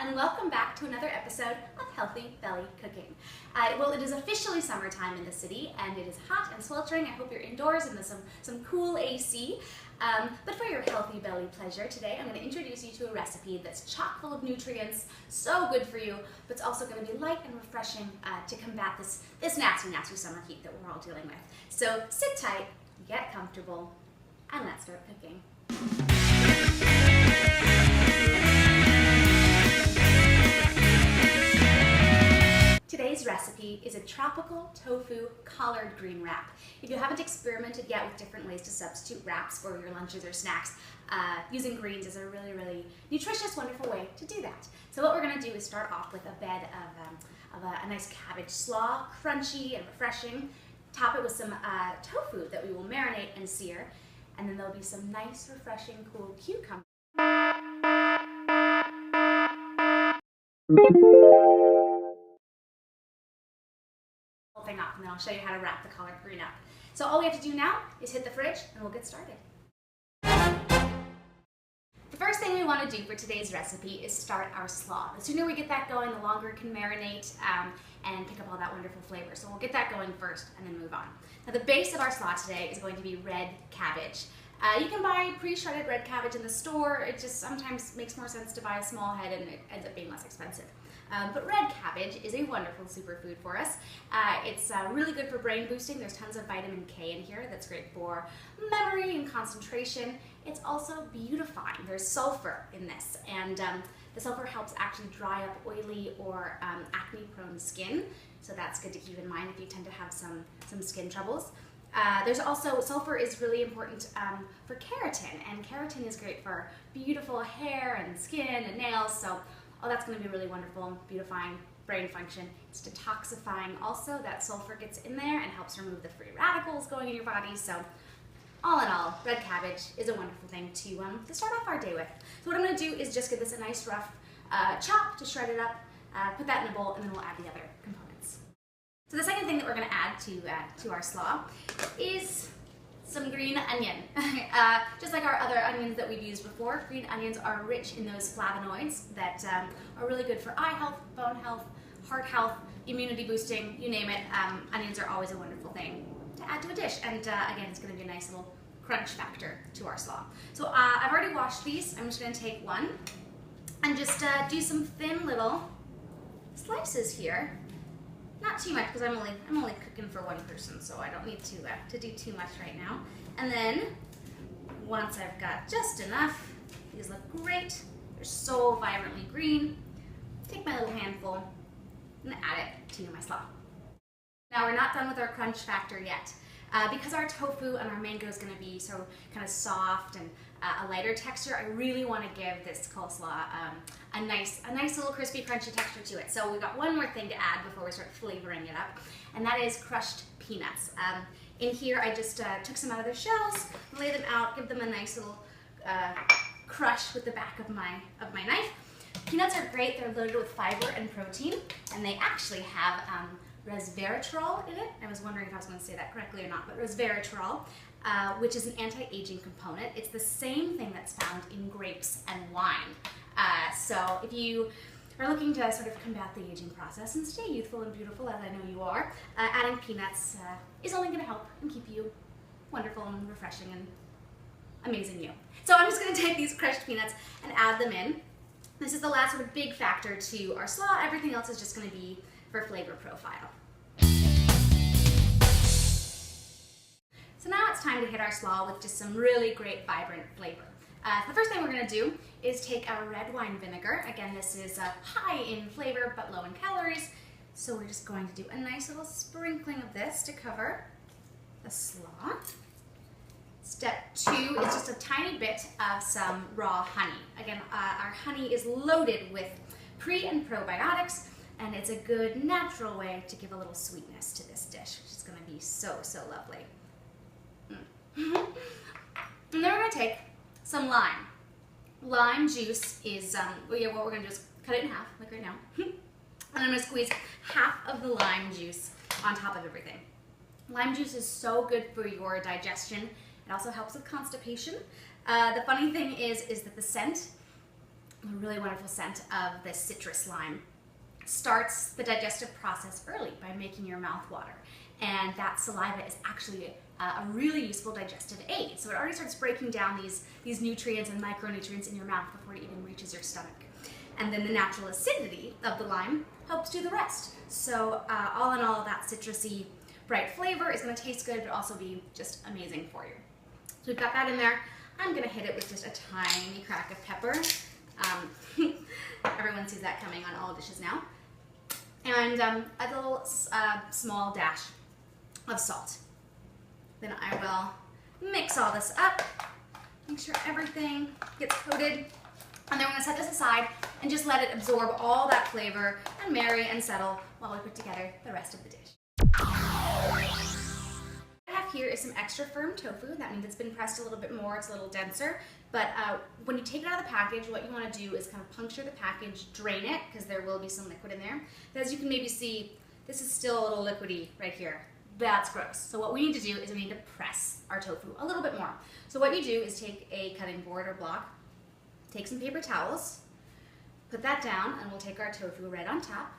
and welcome back to another episode of Healthy Belly Cooking. Well, it is officially summertime in the city, and it is hot and sweltering. I hope you're indoors in some cool AC. But for your healthy belly pleasure today, I'm going to introduce you to a recipe that's chock full of nutrients, so good for you, but it's also going to be light and refreshing to combat this nasty summer heat that we're all dealing with. So sit tight, get comfortable, and let's start cooking. Today's recipe is a tropical tofu collard green wrap. If you haven't experimented yet with different ways to substitute wraps for your lunches or snacks, using greens is a really nutritious, wonderful way to do that. So what we're going to do is start off with a bed of a nice cabbage slaw, crunchy and refreshing. Top it with some tofu that we will marinate and sear, and then there'll be some nice, refreshing, cool cucumber. Thing up, and then I'll show you how to wrap the collard green up. So all we have to do now is hit the fridge and we'll get started. The first thing we want to do for today's recipe is start our slaw. The sooner we get that going, the longer it can marinate and pick up all that wonderful flavor. So we'll get that going first and then move on. Now the base of our slaw today is going to be red cabbage. You can buy pre-shredded red cabbage in the store. It just sometimes makes more sense to buy a small head and it ends up being less expensive. But red cabbage is a wonderful superfood for us. It's really good for brain boosting. There's tons of vitamin K in here that's great for memory and concentration. It's also beautifying. There's sulfur in this, and the sulfur helps actually dry up oily or acne-prone skin. So that's good to keep in mind if you tend to have some skin troubles. There's also, sulfur is really important for keratin, and keratin is great for beautiful hair and skin and nails. So that's going to be really wonderful, beautifying brain function. It's detoxifying also. That sulfur gets in there and helps remove the free radicals going in your body. So all in all, red cabbage is a wonderful thing to start off our day with. So what I'm going to do is just give this a nice rough chop to shred it up, put that in a bowl, and then we'll add the other components. So the second thing that we're going to add to our slaw is some green onion. Just like our other onions that we've used before, green onions are rich in those flavonoids that are really good for eye health, bone health, heart health, immunity boosting, you name it. Onions are always a wonderful thing to add to a dish, and again, it's going to be a nice little crunch factor to our slaw. So I've already washed these. I'm just going to take one and just do some thin little slices here. Not too much, because I'm only cooking for one person, so I don't need to do too much right now. And then once I've got just enough, these look great. They're so vibrantly green. Take my little handful and add it to my slaw. Now we're not done with our crunch factor yet. Because our tofu and our mango is going to be so kind of soft and a lighter texture, I really want to give this coleslaw a nice little crispy, crunchy texture to it. So we've got one more thing to add before we start flavoring it up, and that is crushed peanuts. In here, I just took some out of their shells, lay them out, give them a nice little crush with the back of my knife. Peanuts are great. They're loaded with fiber and protein, and they actually have resveratrol in it. I was wondering if I was going to say that correctly or not, but resveratrol, which is an anti-aging component. It's the same thing that's found in grapes and wine. So if you are looking to sort of combat the aging process and stay youthful and beautiful, as I know you are, adding peanuts is only going to help and keep you wonderful and refreshing and amazing you. So I'm just going to take these crushed peanuts and add them in. This is the last sort of big factor to our slaw. Everything else is just going to be for flavor profile. So now it's time to hit our slaw with just some really great vibrant flavor. The first thing we're going to do is take our red wine vinegar. Again, this is high in flavor but low in calories. So we're just going to do a nice little sprinkling of this to cover the slaw. Step 2 is just a tiny bit of some raw honey. Again, our honey is loaded with pre and probiotics, and it's a good natural way to give a little sweetness to this dish, which is going to be so lovely. And then we're going to take some lime. Lime juice is, what we're going to do is cut it in half, like right now. And I'm going to squeeze half of the lime juice on top of everything. Lime juice is so good for your digestion. It also helps with constipation. The funny thing is that the scent a really wonderful scent of the citrus lime. Starts the digestive process early by making your mouth water. And that saliva is actually a really useful digestive aid. So it already starts breaking down these nutrients and micronutrients in your mouth before it even reaches your stomach. And then the natural acidity of the lime helps do the rest. So all in all, that citrusy, bright flavor is going to taste good, but also be just amazing for you. So we've got that in there. I'm going to hit it with just a tiny crack of pepper. Everyone sees that coming on all dishes now. And a little small dash of salt. Then I will mix all this up, make sure everything gets coated, and then we're going to set this aside and just let it absorb all that flavor and marry and settle while we put together the rest of the dish. What I have here is some extra firm tofu. That means it's been pressed a little bit more, it's a little denser. But when you take it out of the package, what you want to do is kind of puncture the package, drain it, because there will be some liquid in there. But as you can maybe see, this is still a little liquidy right here. That's gross. So what we need to do is we need to press our tofu a little bit more. So what you do is take a cutting board or block, take some paper towels, put that down, and we'll take our tofu right on top.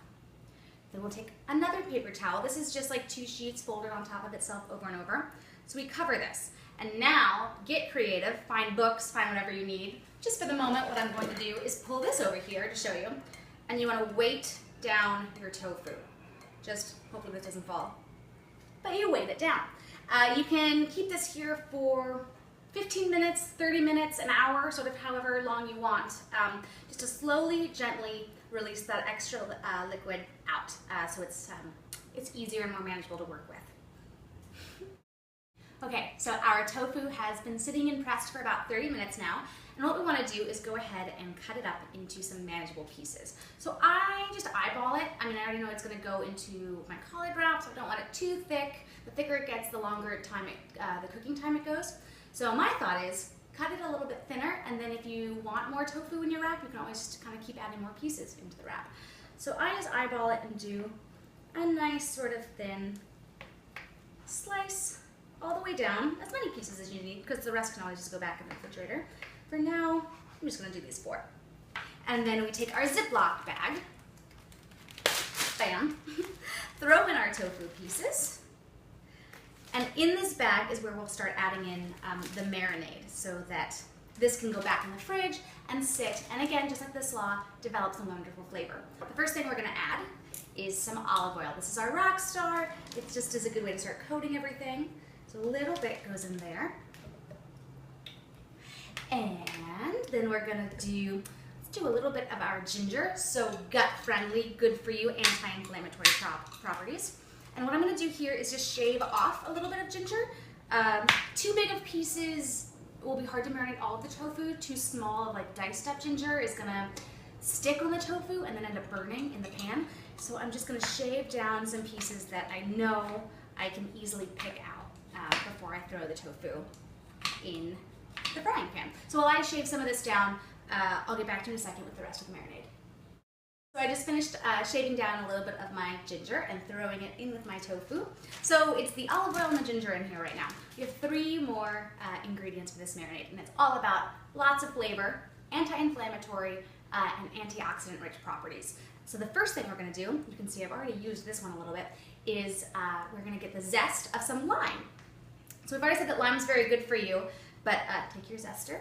Then we'll take another paper towel. This is just like 2 sheets folded on top of itself over and over. So we cover this. And now, get creative, find books, find whatever you need. Just for the moment, what I'm going to do is pull this over here to show you. And you want to weight down your tofu. Just, hopefully this doesn't fall. But you weight it down. You can keep this here for 15 minutes, 30 minutes, an hour, sort of however long you want. Just to slowly, gently release that extra liquid out. So it's easier and more manageable to work with. Okay, so our tofu has been sitting and pressed for about 30 minutes now, and what we want to do is go ahead and cut it up into some manageable pieces. So I just eyeball it. I mean, I already know it's going to go into my collard wrap, so I don't want it too thick. The thicker it gets, the longer time the cooking time it goes. So my thought is, cut it a little bit thinner, and then if you want more tofu in your wrap, you can always just kind of keep adding more pieces into the wrap. So I just eyeball it and do a nice sort of thin slice all the way down, as many pieces as you need, because the rest can always just go back in the refrigerator. For now, I'm just going to do these 4. And then we take our Ziploc bag, bam, throw in our tofu pieces, and in this bag is where we'll start adding in the marinade, so that this can go back in the fridge and sit, and again, just like the slaw, develop some wonderful flavor. The first thing we're going to add is some olive oil. This is our rock star. It just is a good way to start coating everything. So a little bit goes in there. And then we're gonna let's do a little bit of our ginger. So gut-friendly, good for you, anti-inflammatory properties. And what I'm gonna do here is just shave off a little bit of ginger. Too big of pieces will be hard to marinate all of the tofu. Too small of like diced up ginger is gonna stick on the tofu and then end up burning in the pan. So I'm just gonna shave down some pieces that I know I can easily pick out before I throw the tofu in the frying pan. So while I shave some of this down, I'll get back to you in a second with the rest of the marinade. So I just finished shaving down a little bit of my ginger and throwing it in with my tofu. So it's the olive oil and the ginger in here right now. We have 3 more ingredients for this marinade, and it's all about lots of flavor, anti-inflammatory, and antioxidant-rich properties. So the first thing we're going to do, you can see I've already used this one a little bit, is we're going to get the zest of some lime. So we've already said that lime is very good for you, but take your zester.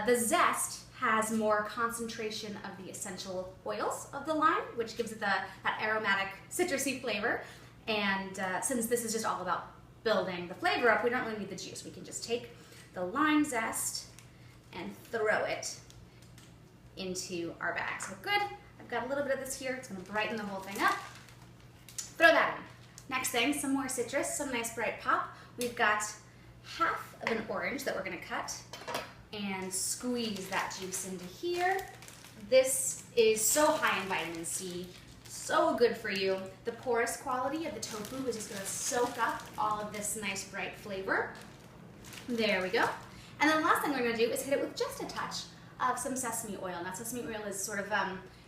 The zest has more concentration of the essential oils of the lime, which gives it that aromatic, citrusy flavor. And since this is just all about building the flavor up, we don't really need the juice. We can just take the lime zest and throw it into our bag. So good, I've got a little bit of this here. It's going to brighten the whole thing up. Throw that in. Next thing, some more citrus, some nice bright pop. We've got half of an orange that we're going to cut and squeeze that juice into here. This is so high in vitamin C, so good for you. The porous quality of the tofu is just going to soak up all of this nice bright flavor. There we go. And then the last thing we're going to do is hit it with just a touch of some sesame oil. Now sesame oil is sort of,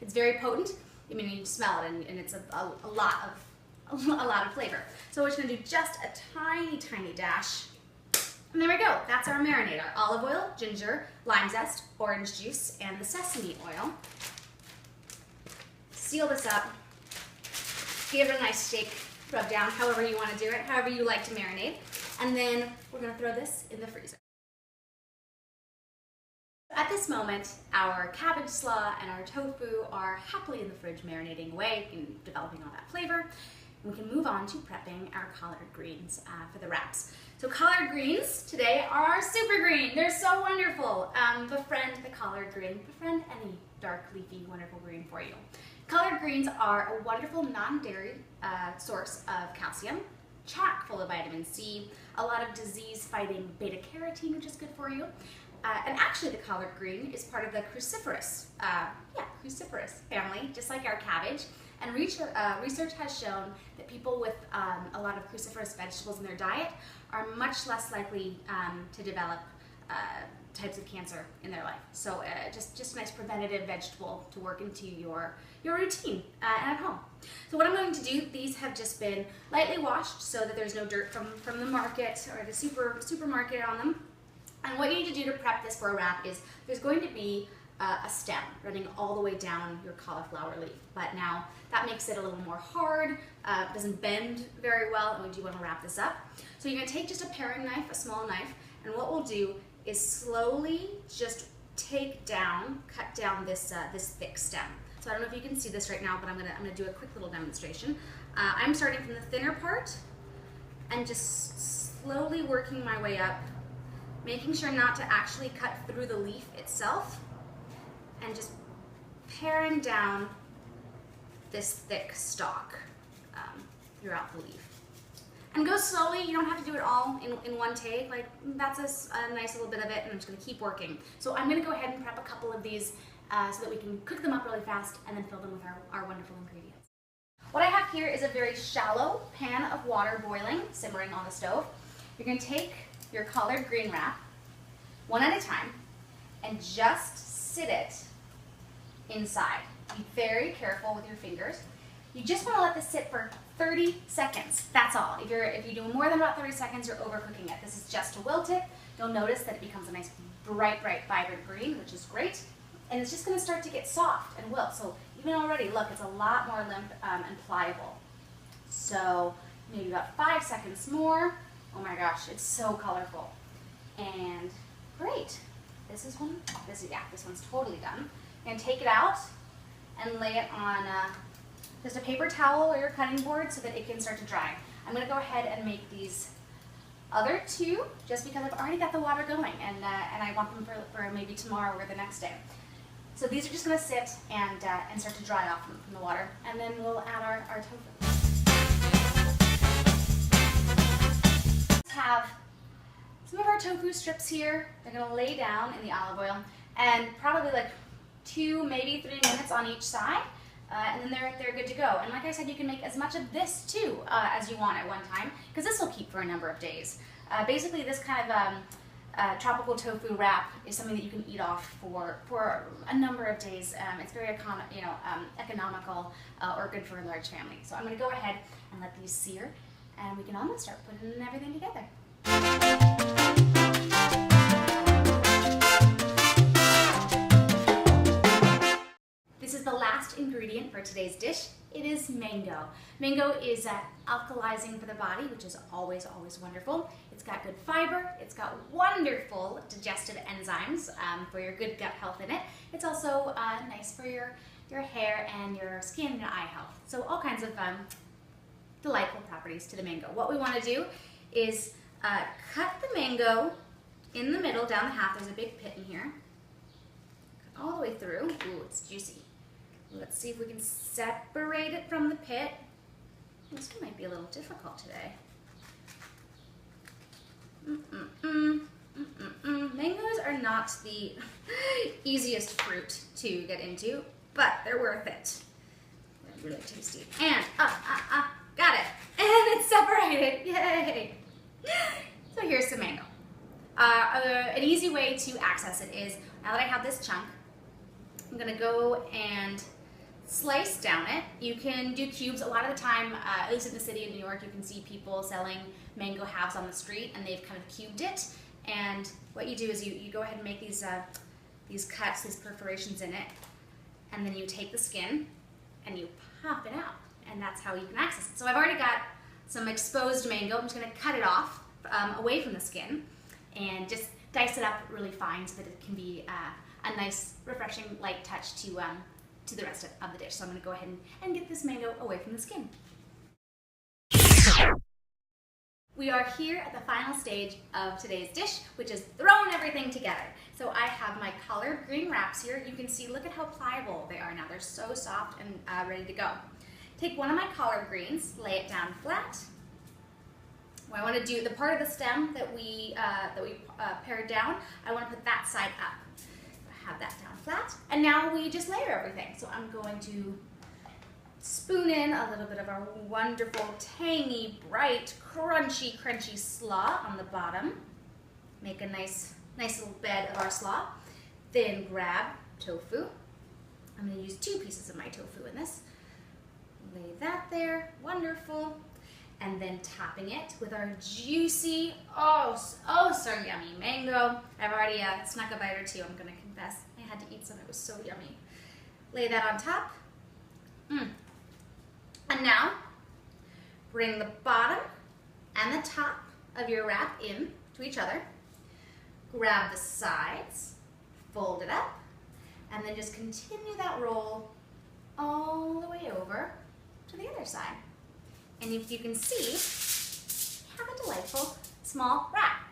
it's very potent. I mean, you smell it and it's a lot of flavor. So we're just going to do just a tiny, tiny dash. And there we go. That's our marinade. Our olive oil, ginger, lime zest, orange juice, and the sesame oil. Seal this up. Give it a nice shake, rub down, however you want to do it, however you like to marinate. And then we're going to throw this in the freezer. At this moment, our cabbage slaw and our tofu are happily in the fridge marinating away and developing all that flavor. And we can move on to prepping our collard greens for the wraps. So collard greens today are super green. They're so wonderful. Befriend the collard green. Befriend any dark, leafy, wonderful green for you. Collard greens are a wonderful non-dairy source of calcium, chock full of vitamin C, a lot of disease-fighting beta-carotene, which is good for you. And actually the collard green is part of the cruciferous, cruciferous family, just like our cabbage. And research has shown that people with a lot of cruciferous vegetables in their diet are much less likely to develop types of cancer in their life. So just a nice preventative vegetable to work into your routine and at home. So what I'm going to do, these have just been lightly washed so that there's no dirt from the market or the supermarket on them. And what you need to do to prep this for a wrap is there's going to be a stem running all the way down your cauliflower leaf. But now that makes it a little more hard, doesn't bend very well, and we do want to wrap this up. So you're going to take just a paring knife, a small knife, and what we'll do is slowly just cut down this thick stem. So I don't know if you can see this right now, but I'm gonna do a quick little demonstration. I'm starting from the thinner part and just slowly working my way up, making sure not to actually cut through the leaf itself, and just paring down this thick stalk throughout the leaf. And go slowly, you don't have to do it all in one take. Like, that's a nice little bit of it, and I'm just gonna keep working. So I'm gonna go ahead and prep a couple of these so that we can cook them up really fast and then fill them with our wonderful ingredients. What I have here is a very shallow pan of water boiling, simmering on the stove. You're gonna take your collard green wrap, one at a time, and just sit it inside. Be very careful with your fingers. You just want to let this sit for 30 seconds. That's all. If you do more than about 30 seconds, you're overcooking it. This is just to wilt it. You'll notice that it becomes a nice bright, vibrant green, which is great. And it's just going to start to get soft and wilt. So even already, look, it's a lot more limp and pliable. So maybe about 5 seconds more. Oh my gosh, it's so colorful. And great. This one's totally done. You're going to take it out and lay it on just a paper towel or your cutting board so that it can start to dry. I'm going to go ahead and make these other two just because I've already got the water going, and I want them for maybe tomorrow or the next day. So these are just going to sit and start to dry off from the water, and then we'll add our tofu. Have some of our tofu strips here. They're going to lay down in the olive oil, and probably like 2, maybe 3 minutes on each side. And then they're good to go. And like I said, you can make as much of this too as you want at one time, because this will keep for a number of days. Basically, this kind of tropical tofu wrap is something that you can eat off for a number of days. It's very economical or good for a large family. So I'm going to go ahead and let these sear, and we can almost start putting everything together. This is the last ingredient for today's dish. It is mango. Mango is alkalizing for the body, which is always wonderful. It's got good fiber. It's got wonderful digestive enzymes for your good gut health in it. It's also nice for your hair and your skin and eye health. So all kinds of delightful properties to the mango. What we want to do is cut the mango in the middle, down the half. There's a big pit in here. Cut all the way through. Ooh, it's juicy. Let's see if we can separate it from the pit. This one might be a little difficult today. Mangoes are not the easiest fruit to get into, but they're worth it. They're really tasty. And, got it. And it's separated, yay. So here's some mango. An easy way to access it is, now that I have this chunk, I'm gonna go and slice down it. You can do cubes. A lot of the time, at least in the city of New York, you can see people selling mango halves on the street, and they've kind of cubed it. And what you do is you go ahead and make these cuts, these perforations in it, and then you take the skin and you pop it out, and that's how you can access it. So I've already got some exposed mango. I'm just going to cut it off away from the skin and just dice it up really fine so that it can be a nice, refreshing, light touch to the rest of the dish. So I'm going to go ahead and get this mango away from the skin. We are here at the final stage of today's dish, which is throwing everything together. So I have my collard green wraps here. You can see, look at how pliable they are now. They're so soft and ready to go. Take one of my collard greens, lay it down flat. What I want to do, the part of the stem that we pared down, I want to put that side up. I have that down flat, and now we just layer everything. So I'm going to spoon in a little bit of our wonderful, tangy, bright, crunchy slaw on the bottom. Make a nice little bed of our slaw. Then grab tofu. I'm going to use 2 pieces of my tofu in this. Lay that there, wonderful. And then topping it with our juicy, oh so yummy mango. I've already snuck a bite or 2, I'm going to confess. I had to eat some, it was so yummy. Lay that on top. And now, bring the bottom and the top of your wrap in to each other. Grab the sides, fold it up, and then just continue that roll all the way over to the other side. And if you can see, have a delightful small wrap.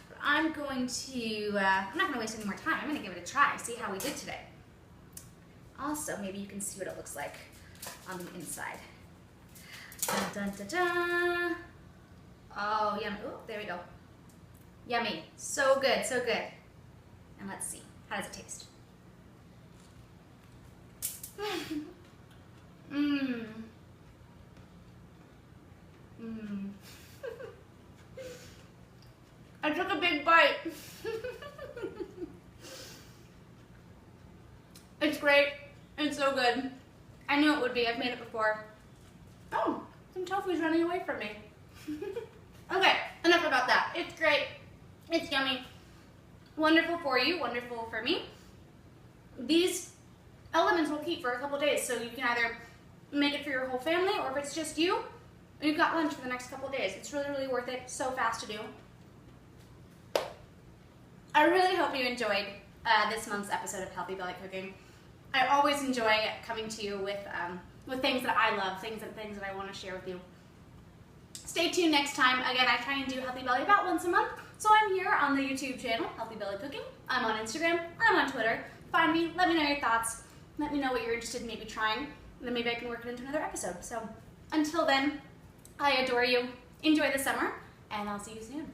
But I'm not going to waste any more time. I'm going to give it a try, see how we did today. Also, maybe you can see what it looks like on the inside. Dun, dun, dun, dun. Oh, yummy. Oh, there we go. Yummy. So good, so good. And let's see. How does it taste? I took a big bite. It's great. It's so good. I knew it would be. I've made it before. Oh, some tofu's running away from me. Okay, enough about that. It's great. It's yummy. Wonderful for you, wonderful for me. These elements will keep for a couple days, so you can either make it for your whole family, or if it's just you, you've got lunch for the next couple days. It's really, really worth it. So fast to do. I really hope you enjoyed this month's episode of Healthy Belly Cooking. I always enjoy coming to you with things that I love, things that I want to share with you. Stay tuned next time. Again, I try and do Healthy Belly about once a month, so I'm here on the YouTube channel, Healthy Belly Cooking. I'm on Instagram. I'm on Twitter. Find me. Let me know your thoughts. Let me know what you're interested in maybe trying, and then maybe I can work it into another episode. So until then, I adore you. Enjoy the summer, and I'll see you soon.